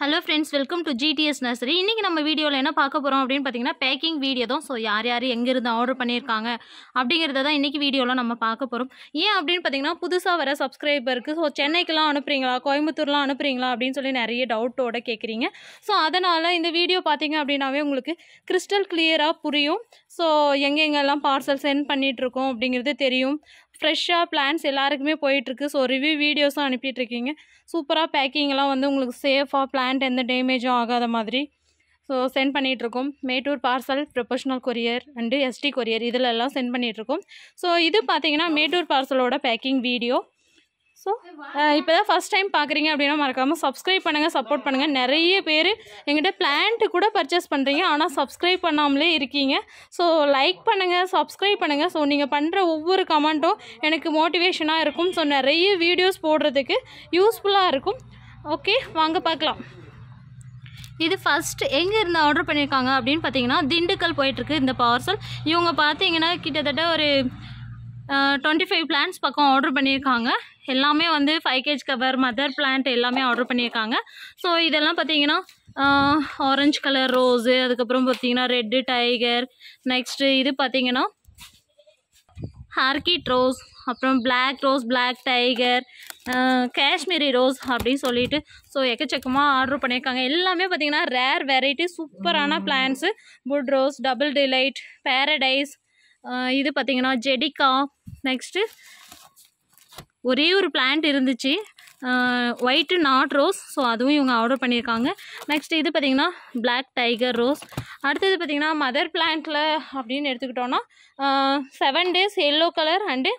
Hello friends, welcome to GTS Nursery. இன்னைக்கு நம்ம வீடியோல என்ன பார்க்க போறோம் அப்படினு பாத்தீங்கன்னா பேக்கிங் வீடியோ தான். சோ யார் எங்க இருந்து ஆர்டர் பண்ணிருக்காங்க அப்படிங்கறத தான் இன்னைக்கு வீடியோல நம்ம பார்க்க போறோம். ஏன் அப்படினு பாத்தீங்கன்னா புதுசா வர சப்ஸ்கிரைபருக்கு சோ சென்னைக்குலாம் அனுப்புறீங்களா கோயம்புத்தூர்லாம் அனுப்புறீங்களா அப்படினு சொல்லி நிறைய டவுட்டோட கேக்குறீங்க. சோ அதனால இந்த வீடியோ பாத்தீங்க அப்படினாவே உங்களுக்கு கிறிஸ்டல் கிளியரா புரியும். சோ எங்கெங்கெல்லாம் பார்சல் சென்ட் பண்ணிட்டு இருக்கோம் அப்படிங்கிறது தெரியும். ஃப்ரெஷ்ஷாக பிளான்ஸ் எல்லாருக்குமே போயிட்டுருக்கு. ஸோ ரிவ்யூ வீடியோஸும் அனுப்பிட்டுருக்கீங்க. சூப்பராக பேக்கிங்லாம் வந்து உங்களுக்கு சேஃபாக பிளான்ட் எந்த டேமேஜும் ஆகாத மாதிரி ஸோ சென்ட் பண்ணிகிட்ருக்கோம். Mettur parcel professional courier and ST courier இதில் எல்லாம் சென்ட் பண்ணிகிட்ருக்கோம். ஸோ இது பார்த்தீங்கன்னா மேட்டூர் பார்சலோட பேக்கிங் வீடியோ. ஸோ இப்போ தான் ஃபஸ்ட் டைம் பார்க்குறீங்க அப்படின்னா மறக்காமல் சப்ஸ்கிரைப் பண்ணுங்கள், சப்போர்ட் பண்ணுங்கள். நிறைய பேர் எங்கிட்ட பிளான்ட்டு கூட பர்ச்சேஸ் பண்ணுறீங்க, ஆனால் சப்ஸ்கிரைப் பண்ணாமலே இருக்கீங்க. ஸோ லைக் பண்ணுங்கள், சப்ஸ்கிரைப் பண்ணுங்கள். ஸோ நீங்கள் பண்ணுற ஒவ்வொரு கமெண்ட்டும் எனக்கு மோட்டிவேஷனாக இருக்கும். ஸோ நிறைய வீடியோஸ் போடுறதுக்கு யூஸ்ஃபுல்லாக இருக்கும். ஓகே, வாங்க பார்க்கலாம். இது ஃபஸ்ட்டு எங்கே இருந்து ஆர்டர் பண்ணியிருக்காங்க அப்படின்னு பார்த்தீங்கன்னா திண்டுக்கல் போயிட்டுருக்கு இந்த பார்சல். இவங்க பார்த்தீங்கன்னா கிட்டத்தட்ட ஒரு 25 பிளான்ஸ் பக்கம் ஆர்டர் பண்ணியிருக்காங்க. எல்லாமே வந்து 5 kg கவர் மதர் பிளான்ட் எல்லாமே ஆர்டர் பண்ணியிருக்காங்க. ஸோ இதெல்லாம் பார்த்தீங்கன்னா ஆரஞ்சு கலர் ரோஸு, அதுக்கப்புறம் பார்த்தீங்கன்னா ரெட்டு டைகர், நெக்ஸ்ட்டு இது பார்த்தீங்கன்னா ஹார்கிட் ரோஸ், அப்புறம் black rose, black tiger, Kashmiri rose அப்படின்னு சொல்லிட்டு ஸோ எக்கச்சக்கமாக ஆர்டர் பண்ணியிருக்காங்க. எல்லாமே பார்த்தீங்கன்னா ரேர் வெரைட்டி சூப்பரான plants. Bud rose, double delight, paradise, இது பார்த்தீங்கன்னா ஜெடிகா, நெக்ஸ்ட்டு ஒரே ஒரு பிளான்ட் இருந்துச்சு ஒயிட்டு நாட் ரோஸ். ஸோ அதுவும் இவங்க ஆர்டர் பண்ணியிருக்காங்க. நெக்ஸ்ட்டு இது பார்த்திங்கன்னா பிளாக் டைகர் ரோஸ். அடுத்தது பார்த்திங்கன்னா மதர் பிளான்ட்டில் அப்படின்னு எடுத்துக்கிட்டோன்னா 7 days yellow colour and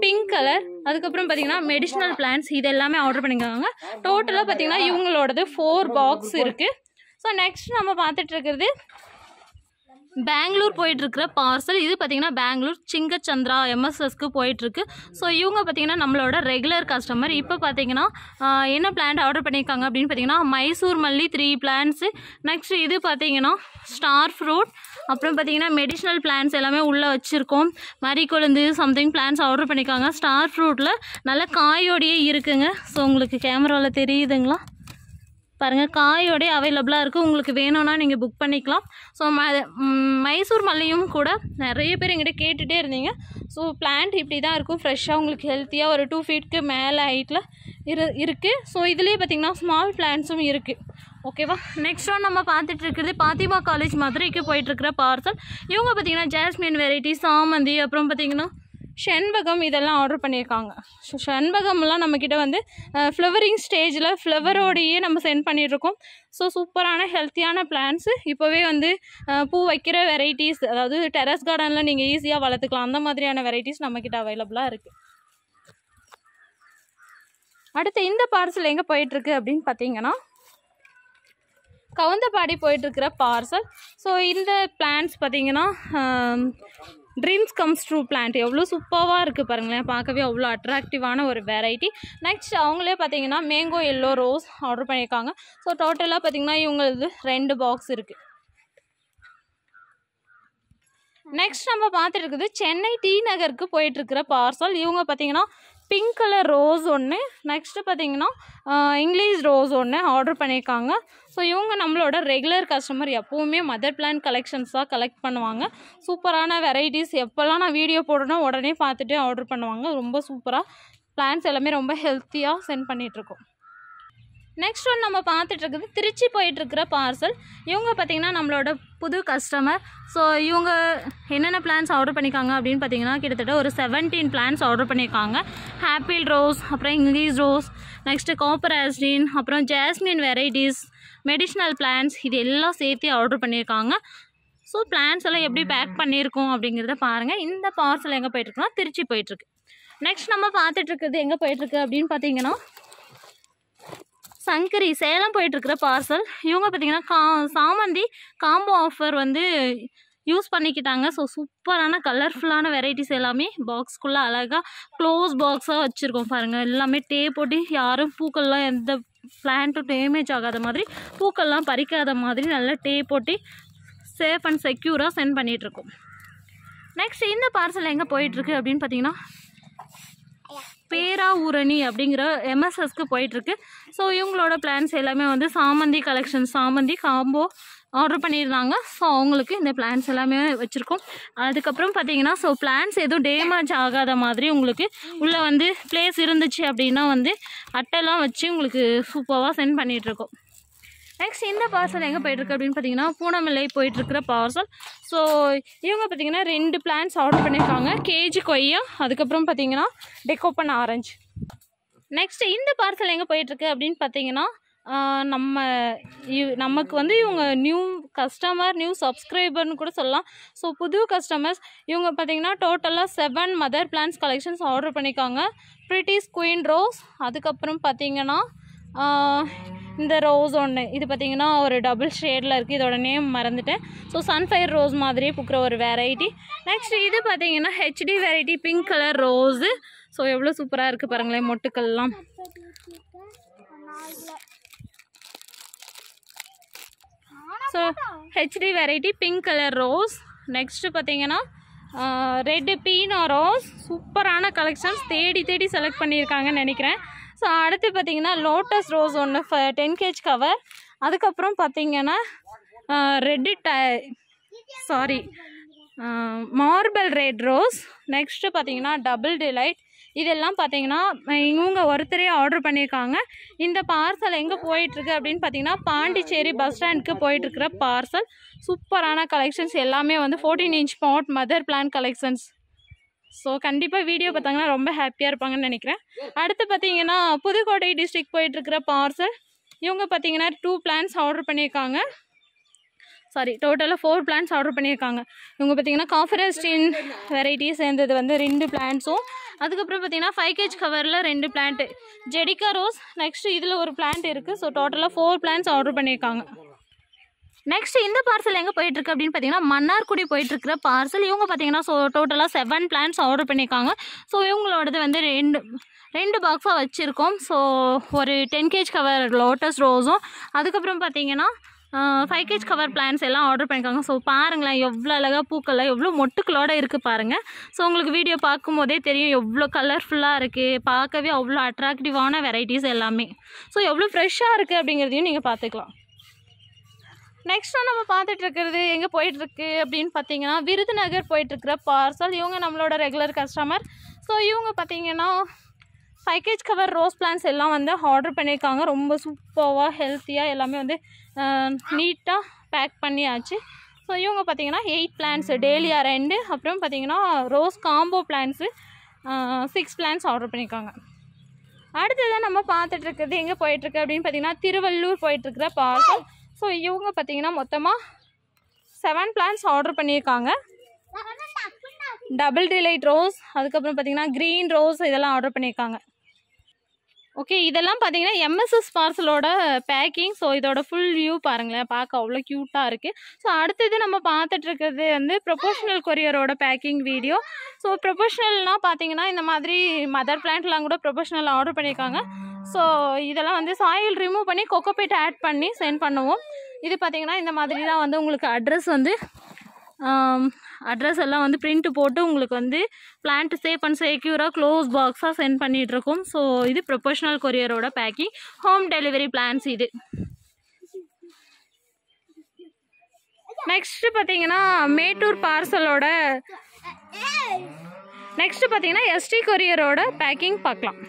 pink colour, அதுக்கப்புறம் பார்த்திங்கன்னா மெடிசினல் பிளான்ட்ஸ் இது எல்லாமே ஆர்டர் பண்ணியிருக்காங்க. டோட்டலாக பார்த்திங்கன்னா இவங்களோடது 4 பாக்ஸ் இருக்குது. ஸோ நெக்ஸ்ட் நம்ம பார்த்துட்டு இருக்கிறது பெங்களூர் போயிட்டுருக்கிற பார்சல். இது பார்த்திங்கன்னா பெங்களூர் சிங்கச்சந்திரா எம்எஸ்எஸ்க்கு போயிட்டுருக்கு. ஸோ இவங்க பார்த்திங்கன்னா நம்மளோட ரெகுலர் கஸ்டமர். இப்போ பார்த்திங்கன்னா என்ன பிளான்ட் ஆர்டர் பண்ணியிருக்காங்க அப்படின்னு பார்த்திங்கன்னா மைசூர் மல்லி 3 பிளான்ட்ஸு. நெக்ஸ்ட் இது பார்த்திங்கன்னா ஸ்டார் ஃப்ரூட், அப்புறம் பார்த்திங்கன்னா மெடிசினல் பிளான்ட்ஸ் எல்லாமே உள்ளே வச்சுருக்கோம். மரிக்கொழுந்து சம்திங் பிளான்ட்ஸ் ஆர்டர் பண்ணியிருக்காங்க. ஸ்டார் ஃப்ரூட்டில் நல்ல காயோடையே இருக்குங்க. ஸோ உங்களுக்கு கேமராவில் தெரியுதுங்களா பாருங்கள், காயோடய அவைலபிளாக இருக்குது. உங்களுக்கு வேணும்னா நீங்கள் புக் பண்ணிக்கலாம். ஸோ மைசூர் மல்லியும் கூட நிறைய பேர் எங்கிட்ட கேட்டுகிட்டே இருந்தீங்க. ஸோ பிளான்ட் இப்படி தான் இருக்கும், ஃப்ரெஷ்ஷாக உங்களுக்கு ஹெல்த்தியாக ஒரு 2 feet மேலே ஹைட்டில் இருக்குது. ஸோ இதுலேயே பார்த்திங்கன்னா ஸ்மால் பிளான்ட்ஸும் இருக்குது. ஓகேவா, நெக்ஸ்ட் ஒன் நம்ம பார்த்துட்டு இருக்கிறது பாத்திமா காலேஜ் மதுரைக்கு போயிட்டுருக்கிற பார்சல். இவங்க பார்த்திங்கன்னா ஜாஸ்மின் வெரைட்டி, சாமந்தி, அப்புறம் பார்த்திங்கன்னா செண்பகம் இதெல்லாம் ஆர்டர் பண்ணியிருக்காங்க. ஸோ செண்பகம்லாம் நம்மக்கிட்ட வந்து ஃப்ளவரிங் ஸ்டேஜில் ஃப்ளவரோடையே நம்ம சென்ட் பண்ணிகிட்ருக்கோம். ஸோ சூப்பரான ஹெல்த்தியான பிளான்ட்ஸு. இப்போவே வந்து பூ வைக்கிற வெரைட்டிஸ், அதாவது டெரஸ் கார்டனில் நீங்கள் ஈஸியாக வளர்த்துக்கலாம், அந்த மாதிரியான வெரைட்டிஸ் நம்மக்கிட்ட அவைலபிளாக இருக்குது. அடுத்து இந்த பார்சல் எங்கே போயிட்டுருக்கு அப்படின்னு பார்த்தீங்கன்னா கவுந்தபாடி போயிட்டுருக்கிற பார்சல். ஸோ இந்த பிளான்ட்ஸ் பார்த்திங்கன்னா ட்ரீம்ஸ் கம்ஸ் ட்ரூ பிளான்ட் எவ்வளோ சூப்பராக இருக்குது பாருங்களேன், பார்க்கவே அவ்வளோ அட்ராக்டிவான ஒரு வெரைட்டி. நெக்ஸ்ட் அவங்களே பார்த்திங்கன்னா மேங்கோ எல்லோ ரோஸ் ஆர்டர் பண்ணியிருக்காங்க. ஸோ டோட்டலாக பார்த்திங்கன்னா இவங்களது 2 பாக்ஸ் இருக்குது. நெக்ஸ்ட் நம்ம பார்த்துட்டு இருக்குது சென்னை டி நகருக்கு போயிட்டுருக்கிற பார்சல். இவங்க பார்த்திங்கன்னா பிங்க் கலர் ரோஸ் ஒன்று, நெக்ஸ்ட்டு பார்த்திங்கன்னா இங்கிலீஷ் ரோஸ் ஒன்று ஆர்டர் பண்ணியிருக்காங்க. ஸோ இவங்க நம்மளோட ரெகுலர் கஸ்டமர், எப்போவுமே மதர் பிளான்ட் கலெக்ஷன்ஸ் தான் கலெக்ட் பண்ணுவாங்க. சூப்பரான வெரைட்டிஸ் எப்போல்லாம் நான் வீடியோ போடணும் உடனே பார்த்துட்டு ஆர்டர் பண்ணுவாங்க. ரொம்ப சூப்பராக பிளான்ட்ஸ் எல்லாமே ரொம்ப ஹெல்த்தியாக சென்ட் பண்ணிகிட்ருக்கோம். நெக்ஸ்ட் ஒன் நம்ம பார்த்துட்ருக்குது திருச்சி போயிட்டுருக்கிற பார்சல். இவங்க பார்த்திங்கன்னா நம்மளோட புது கஸ்டமர். ஸோ இவங்க என்னென்ன பிளான்ஸ் ஆர்டர் பண்ணியிருக்காங்க அப்படின்னு பார்த்தீங்கன்னா கிட்டத்தட்ட ஒரு 17 பிளான்ஸ் ஆர்டர் பண்ணியிருக்காங்க. ஆப்பிள் ரோஸ், அப்புறம் English rose, next copper Austin, அப்புறம் ஜாஸ்மின் வெரைட்டிஸ், மெடிசினல் பிளான்ஸ் இது எல்லாம் சேர்த்து ஆர்டர் பண்ணியிருக்காங்க. ஸோ பிளான்ஸ் எல்லாம் எப்படி பேக் பண்ணியிருக்கோம் அப்படிங்கிறத பாருங்கள். இந்த பார்சல் எங்கே போயிட்டுருக்குன்னா திருச்சி போயிட்டுருக்கு. நெக்ஸ்ட் நம்ம பார்த்துட்ருக்குது எங்கே போயிட்டுருக்கு அப்படின்னு பார்த்தீங்கன்னா சங்கரி சேலம் போயிட்டுருக்கிற பார்சல். இவங்க பார்த்திங்கன்னா சாமந்தி காம்போ ஆஃபர் வந்து யூஸ் பண்ணிக்கிட்டாங்க. ஸோ சூப்பரான கலர்ஃபுல்லான வெரைட்டிஸ் எல்லாமே பாக்ஸ்க்குள்ளே அழகாக க்ளோஸ் பாக்ஸாக வச்சுருக்கோம் பாருங்கள். எல்லாமே டே போட்டு யாரும் பூக்கள்லாம் எந்த பிளான்ட்டும் டேமேஜ் ஆகாத மாதிரி, பூக்கள்லாம் பறிக்காத மாதிரி நல்லா டே போட்டு சேஃப் அண்ட் செக்யூராக சென்ட் பண்ணிகிட்ருக்கோம். நெக்ஸ்ட் இந்த பார்சல் எங்கே போயிட்டுருக்கு அப்படின்னு பார்த்தீங்கன்னா பேரா ஊரணி அப்படிங்கிற எம்எஸ்எஸ்க்கு போயிட்டுருக்கு. ஸோ இவங்களோட பிளான்ஸ் எல்லாமே வந்து சாமந்தி கலெக்ஷன், சாமந்தி காம்போ ஆர்டர் பண்ணியிருந்தாங்க. ஸோ அவங்களுக்கு இந்த பிளான்ஸ் எல்லாமே வச்சுருக்கோம். அதுக்கப்புறம் பார்த்தீங்கன்னா ஸோ பிளான்ஸ் எதுவும் டேமேஜ் ஆகாத மாதிரி உங்களுக்கு உள்ளே வந்து பிளேஸ் இருந்துச்சு அப்படின்னா வந்து அட்டைலாம் வச்சு உங்களுக்கு சூப்பராக சென்ட் பண்ணிகிட்ருக்கோம். நெக்ஸ்ட் இந்த பார்சல் எங்கே போயிட்டுருக்கு அப்படின்னு பார்த்தீங்கன்னா பூனமலை போயிட்டுருக்கிற பார்சல். ஸோ இவங்க பார்த்தீங்கன்னா 2 பிளான்ஸ் ஆர்டர் பண்ணியிருக்காங்க. கேஜி கொய்யா, அதுக்கப்புறம் பார்த்தீங்கன்னா டெக்கோப்பன் ஆரஞ்சு. நெக்ஸ்ட் இந்த பார்சல் எங்கே போயிட்டுருக்கு அப்படின்னு பார்த்தீங்கன்னா நமக்கு வந்து இவங்க நியூ கஸ்டமர், நியூ சப்ஸ்கிரைபர்னு கூட சொல்லலாம். ஸோ புது கஸ்டமர்ஸ் இவங்க பார்த்தீங்கன்னா டோட்டலாக 7 மதர் பிளான்ஸ் கலெக்ஷன்ஸ் ஆர்டர் பண்ணியிருக்காங்க. பிரிட்டிஷ் குயின் ரோஸ், அதுக்கப்புறம் பார்த்தீங்கன்னா இந்த ரோஸ் ஒன்று, இது பார்த்திங்கன்னா ஒரு டபுள் ஷேடில் இருக்குது, இதோட நேம் மறந்துட்டேன். ஸோ சன்ஃபயர் ரோஸ் மாதிரியே பூக்கிற ஒரு வெரைட்டி. நெக்ஸ்ட் இது பார்த்திங்கன்னா HD variety pink colour rose. So எவ்வளோ சூப்பராக இருக்குது பாருங்களேன் மொட்டுக்கள்லாம். So HD variety pink colour rose. Next பார்த்திங்கன்னா ரெட்டு பீனோ ரோஸ். சூப்பரான கலெக்ஷன்ஸ் தேடி தேடி செலக்ட் பண்ணியிருக்காங்கன்னு நினைக்கிறேன். ஸோ அடுத்து பார்த்திங்கன்னா லோட்டஸ் ரோஸ் ஒன்று 10 kg கவர். அதுக்கப்புறம் பார்த்திங்கன்னா மார்பிள் ரெட் ரோஸ். நெக்ஸ்ட்டு பார்த்திங்கன்னா டபுள் டிலைட். இதெல்லாம் பார்த்திங்கன்னா இவங்க ஒருத்தரே ஆர்டர் பண்ணியிருக்காங்க. இந்த பார்சல் எங்கே போயிட்டுருக்கு அப்படின்னு பார்த்திங்கன்னா பாண்டிச்சேரி பஸ் ஸ்டாண்டுக்கு போயிட்டுருக்கிற பார்சல். சூப்பரான கலெக்ஷன்ஸ் எல்லாமே வந்து 14 inch பாட் மதர் பிளான்ட் கலெக்ஷன்ஸ். ஸோ கண்டிப்பாக வீடியோ பார்த்தாங்கன்னா ரொம்ப ஹாப்பியாக இருப்பாங்கன்னு நினைக்கிறேன். அடுத்து பார்த்தீங்கன்னா புதுக்கோட்டை டிஸ்ட்ரிக்ட் போயிட்டுருக்கிற பார்சல். இவங்க பார்த்தீங்கன்னா 2 பிளான்ஸ் ஆர்டர் பண்ணியிருக்காங்க. டோட்டலாக 4 பிளான்ஸ் ஆர்டர் பண்ணியிருக்காங்க. இவங்க பார்த்தீங்கன்னா காஃபரஸ்டின் வெரைட்டி சேர்ந்தது வந்து 2 பிளான்ஸும், அதுக்கப்புறம் பார்த்தீங்கன்னா 5 kg கவரில் 2 பிளான்ட்டு ஜெடிகா ரோஸ். நெக்ஸ்ட்டு இதில் ஒரு பிளான்ட் இருக்குது. ஸோ டோட்டலாக 4 பிளான்ஸ் ஆர்டர் பண்ணியிருக்காங்க. நெக்ஸ்ட் இந்த பார்சல் எங்கே போயிட்டுருக்கு அப்படின்னு பார்த்தீங்கன்னா மன்னார்குடி போயிட்டுருக்கிற பார்சல். இவங்க பார்த்தீங்கன்னா ஸோ டோட்டலாக 7 பிளான்ஸ் ஆர்டர் பண்ணியிருக்காங்க. ஸோ இவங்களோடது வந்து ரெண்டு பாக்ஸாக வச்சுருக்கோம். ஸோ ஒரு 10 kg கவர் லோட்டஸ் ரோஸும், அதுக்கப்புறம் பார்த்தீங்கன்னா 5 kg கவர் பிளான்ஸ் எல்லாம் ஆர்டர் பண்ணியிருக்காங்க. ஸோ பாருங்களேன் எவ்வளோ அழகாக பூக்கள் எவ்வளோ மொட்டுக்களோடு இருக்குது பாருங்கள். ஸோ உங்களுக்கு வீடியோ பார்க்கும் போதே தெரியும் எவ்வளோ கலர்ஃபுல்லாக இருக்குது, பார்க்கவே அவ்வளோ அட்ராக்டிவான வெரைட்டிஸ் எல்லாமே. ஸோ எவ்வளோ ஃப்ரெஷ்ஷாக இருக்குது அப்படிங்கிறதையும் நீங்கள் பார்த்துக்கலாம். நெக்ஸ்ட்டு நம்ம பார்த்துட்டு இருக்கிறது எங்கே போயிட்டுருக்கு அப்படின்னு பார்த்தீங்கன்னா விருதுநகர் போயிட்டுருக்கிற பார்சல். இவங்க நம்மளோட ரெகுலர் கஸ்டமர். ஸோ இவங்க பார்த்தீங்கன்னா 5 kg கவர் ரோஸ் பிளான்ஸ் எல்லாம் வந்து ஆர்டர் பண்ணியிருக்காங்க. ரொம்ப சூப்பராக ஹெல்த்தியாக எல்லாமே வந்து நீட்டாக பேக் பண்ணியாச்சு. ஸோ இவங்க பார்த்தீங்கன்னா 8 பிளான்ஸ் டேலியா 2, அப்புறம் பார்த்தீங்கன்னா rose combo plants 6 plants order பண்ணியிருக்காங்க. அடுத்ததான் நம்ம பார்த்துட்ருக்கிறது எங்கே போயிட்டுருக்கு அப்படின்னு பார்த்தீங்கன்னா திருவள்ளூர் போயிட்டுருக்கிற பார்சல். ஸோ இவங்க பார்த்தீங்கன்னா மொத்தமாக 7 பிளான்ஸ் ஆர்டர் பண்ணியிருக்காங்க. டபுள் டிலைட் ரோஸ், அதுக்கப்புறம் பார்த்தீங்கன்னா க்ரீன் ரோஸ் இதெல்லாம் ஆர்டர் பண்ணியிருக்காங்க. ஓகே, இதெல்லாம் பார்த்தீங்கன்னா எம்எஸ்எஸ் பார்சலோட பேக்கிங். ஸோ இதோட ஃபுல் வியூ பாருங்களேன், பார்க்க அவ்வளோ க்யூட்டாக இருக்குது. ஸோ அடுத்தது நம்ம பார்த்துட்ருக்கிறது வந்து ப்ரொபோஷனல் கொரியரோட பேக்கிங் வீடியோ. ஸோ ப்ரொபோஷனல்னால் பார்த்தீங்கன்னா இந்த மாதிரி மதர் பிளான்ட்லாம் கூட ப்ரொபோஷனல் ஆர்டர் பண்ணியிருக்காங்க. ஸோ இதெல்லாம் வந்து சாயில் ரிமூவ் பண்ணி கொக்கோபீட் ஆட் பண்ணி சென்ட் பண்ணுவோம். இது பார்த்திங்கன்னா இந்த மாதிரி தான் வந்து உங்களுக்கு அட்ரஸ் எல்லாம் வந்து பிரிண்ட் போட்டு உங்களுக்கு வந்து பிளான்ட் சேஃப் அண்ட் செக்யூராக க்ளோஸ் பாக்ஸாக சென்ட் பண்ணிகிட்ருக்கோம். ஸோ இது ப்ரொபோஷனல் கொரியரோட பேக்கிங், ஹோம் டெலிவரி பிளான்ஸ் இது. நெக்ஸ்ட்டு பார்த்தீங்கன்னா மேட்டூர் பார்சலோட நெக்ஸ்ட்டு பார்த்தீங்கன்னா எஸ்டி கொரியரோட பேக்கிங் பார்க்கலாம்.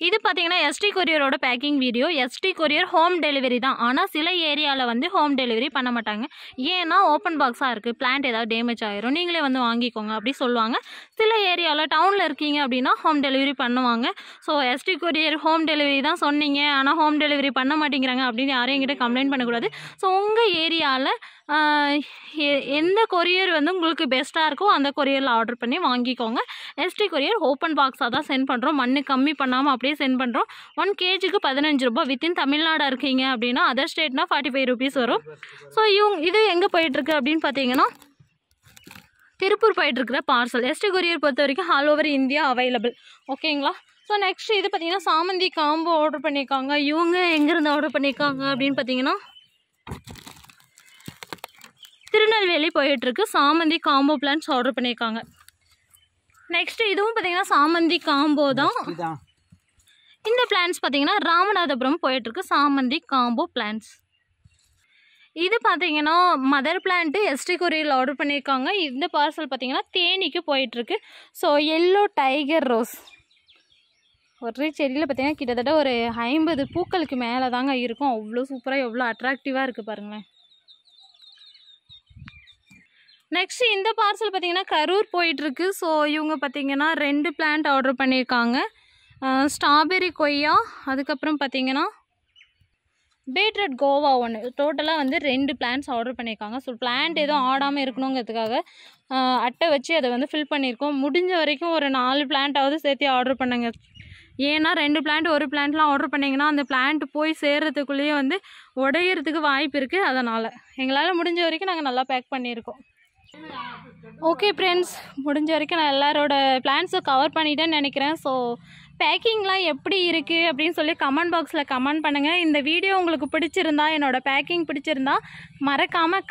இது பார்த்தீங்கன்னா எஸ்டி கொரியரோட packing video. ST courier home delivery தான், ஆனால் சில ஏரியாவில் வந்து ஹோம் டெலிவரி பண்ண மாட்டாங்க. ஏன்னா ஓப்பன் பாக்ஸாக இருக்குது, பிளான்ட் ஏதாவது டேமேஜ் ஆகிரும், நீங்களே வந்து வாங்கிக்கோங்க அப்படி சொல்லுவாங்க. சில ஏரியாவில் டவுனில் இருக்கீங்க அப்படின்னா ஹோம் டெலிவரி பண்ணுவாங்க. So ST courier home delivery தான் சொன்னீங்க, ஆனால் ஹோம் டெலிவரி பண்ண மாட்டேங்கிறாங்க அப்படின்னு யாரும் என்கிட்ட கம்ப்ளைண்ட் பண்ணக்கூடாது. ஸோ உங்கள் ஏரியாவில் எந்த கொரியர் வந்து உங்களுக்கு பெஸ்ட்டாக இருக்கோ அந்த கொரியரில் ஆர்டர் பண்ணி வாங்கிக்கோங்க. எஸ்டி கொரியர் ஓப்பன் பாக்ஸாக தான் சென்ட் பண்ணுறோம், மண்ணு கம்மி பண்ணாமல் அப்படியே சென்ட் பண்ணுறோம். 1 kgக்கு 15 ரூபா. வித்தின் தமிழ்நாடு இருக்கீங்க அப்படின்னா அதர் ஸ்டேட்னா 45 rupees வரும். ஸோ இது எங்கே போயிட்டுருக்கு அப்படின்னு பார்த்தீங்கன்னா திருப்பூர் போயிட்டுருக்கிற பார்சல். எஸ்டி கொரியர் பொறுத்த வரைக்கும் ஆல் ஓவர் இந்தியா அவைலபிள். ஓகேங்களா? ஸோ நெக்ஸ்ட் இது பார்த்தீங்கன்னா சாமந்தி காம்போ ஆர்டர் பண்ணியிருக்காங்க. இவங்க எங்கேருந்து ஆர்டர் பண்ணியிருக்காங்க அப்படின்னு பார்த்தீங்கன்னா திருநெல்வேலி போயிட்டுருக்கு. சாமந்தி காம்போ பிளான்ஸ் ஆர்டர் பண்ணியிருக்காங்க. நெக்ஸ்ட்டு இதுவும் பார்த்தீங்கன்னா சாமந்தி காம்போ தான். இந்த பிளான்ஸ் பார்த்தீங்கன்னா ராமநாதபுரம் போயிட்டுருக்கு. சாமந்தி காம்போ பிளான்ஸ். இது பார்த்தீங்கன்னா மதர் பிளான்ட்டு எஸ்டி கொரியரில் ஆர்டர் பண்ணியிருக்காங்க. இந்த பார்சல் பார்த்தீங்கன்னா தேனிக்கு போயிட்டுருக்கு. ஸோ எல்லோ டைகர் ரோஸ் ஒரே செடியில் பார்த்தீங்கன்னா கிட்டத்தட்ட ஒரு 50 பூக்களுக்கு மேலே தாங்க இருக்கும். அவ்வளோ சூப்பராக எவ்வளோ அட்ராக்டிவாக இருக்குது பாருங்களேன். நெக்ஸ்ட்டு இந்த பார்சல் பார்த்தீங்கன்னா கரூர் போயிட்டுருக்கு. ஸோ இவங்க பார்த்தீங்கன்னா 2 பிளான்ட் ஆர்டர் பண்ணியிருக்காங்க. ஸ்ட்ராபெரி கொய்யா, அதுக்கப்புறம் பார்த்தீங்கன்னா பீட்ரூட் கோவா ஒன்று. டோட்டலாக வந்து 2 பிளான்ட்ஸ் ஆர்டர் பண்ணியிருக்காங்க. ஸோ பிளான்ட் எதுவும் ஆடாமல் இருக்கணுங்கிறதுக்காக அட்டை வச்சு அதை வந்து ஃபில் பண்ணியிருக்கோம். முடிஞ்ச வரைக்கும் ஒரு 4 பிளான்ட்டாவது சேர்த்து ஆர்டர் பண்ணுங்க. ஏன்னா 2 பிளான்ட் ஒரு பிளான்ட்லாம் ஆர்டர் பண்ணிங்கன்னா அந்த பிளான்ட் போய் சேர்கிறதுக்குள்ளேயே வந்து உடையிறதுக்கு வாய்ப்பு இருக்குது. அதனால் எங்களால் முடிஞ்ச வரைக்கும் நாங்கள் நல்லா பேக் பண்ணியிருக்கோம். ஓகே ஃப்ரெண்ட்ஸ், முடிஞ்ச வரைக்கும் நான் எல்லாரோட பிளான்ஸும் கவர் பண்ணிட்டேன்னு நினைக்கிறேன். ஸோ பேக்கிங்லாம் எப்படி இருக்குது அப்படின்னு சொல்லி கமெண்ட் பாக்ஸில் கமெண்ட் பண்ணுங்கள். இந்த வீடியோ உங்களுக்கு பிடிச்சிருந்தா, என்னோடய பேக்கிங் பிடிச்சிருந்தா மறக்காமல்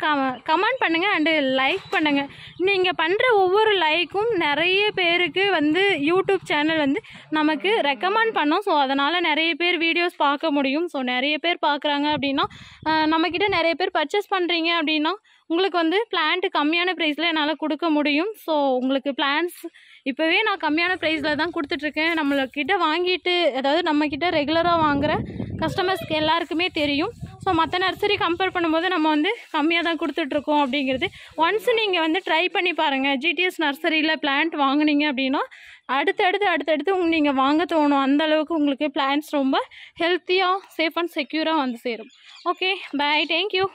கமெண்ட் பண்ணுங்கள் அண்டு லைக் பண்ணுங்கள். நீங்கள் பண்ணுற ஒவ்வொரு லைக்கும் நிறைய பேருக்கு வந்து யூடியூப் சேனல் வந்து நமக்கு ரெக்கமெண்ட் பண்ணோம். ஸோ அதனால் நிறைய பேர் வீடியோஸ் பார்க்க முடியும். ஸோ நிறைய பேர் பார்க்குறாங்க அப்படின்னா நம்மக்கிட்ட நிறைய பேர் பர்ச்சேஸ் பண்ணுறீங்க அப்படின்னா உங்களுக்கு வந்து பிளான்ட்டு கம்மியான ப்ரைஸில் என்னால் கொடுக்க முடியும். ஸோ உங்களுக்கு பிளான்ஸ் இப்போவே நான் கம்மியான ப்ரைஸில் தான் கொடுத்துட்ருக்கேன். நம்மக்கிட்ட வாங்கிட்டு, அதாவது நம்மக்கிட்ட ரெகுலராக வாங்குகிற கஸ்டமர்ஸ்க்கு எல்லாருக்குமே தெரியும். ஸோ மற்ற நர்சரி கம்பேர் பண்ணும்போது நம்ம வந்து கம்மியாக தான் கொடுத்துட்ருக்கோம் அப்படிங்கிறது. ஒன்ஸ் நீங்கள் வந்து ட்ரை பண்ணி பாருங்கள். ஜிடிஎஸ் நர்சரியில் பிளான்ட் வாங்கினீங்க அப்படின்னா அடுத்தடுத்து நீங்கள் வாங்க தோணும். அந்தளவுக்கு உங்களுக்கு பிளான்ட்ஸ் ரொம்ப ஹெல்த்தியாக, சேஃப் அண்ட் செக்யூராக வந்து சேரும். Okay, bye, thank you.